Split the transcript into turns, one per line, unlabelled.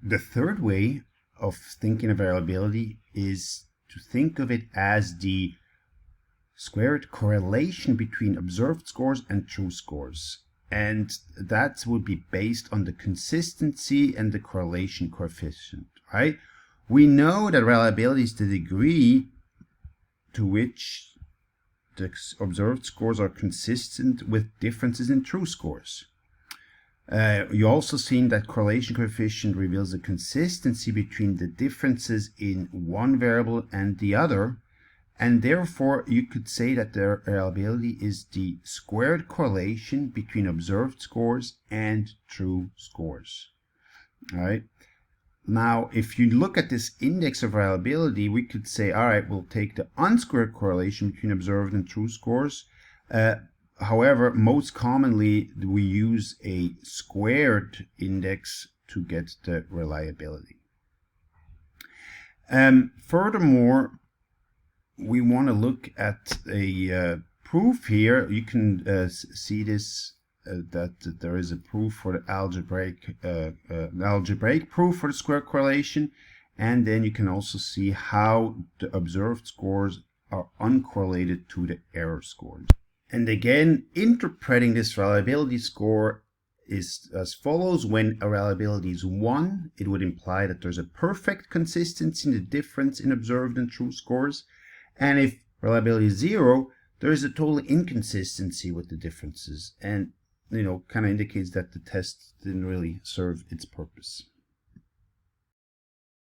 The third way of thinking of variability is to think of it as the squared correlation between observed scores and true scores. And that would be based on the consistency and the correlation coefficient, right? We know that reliability is the degree to which the observed scores are consistent with differences in true scores. You also seen that correlation coefficient reveals the consistency between the differences in one variable and the other, and therefore you could say that the reliability is the squared correlation between observed scores and true scores. All right. Now, if you look at this index of reliability, we could say, all right, we'll take the unsquared correlation between observed and true scores. However, most commonly we use a squared index to get the reliability. Furthermore, we want to look at a proof here. You can see this that there is a proof for the algebraic proof for the square correlation, and then you can also see how the observed scores are uncorrelated to the error scores. And again, interpreting this reliability score is as follows. When a reliability is 1, it would imply that there's a perfect consistency in the difference in observed and true scores. And if reliability is 0, there is a total inconsistency with the differences, and kind of indicates that the test didn't really serve its purpose.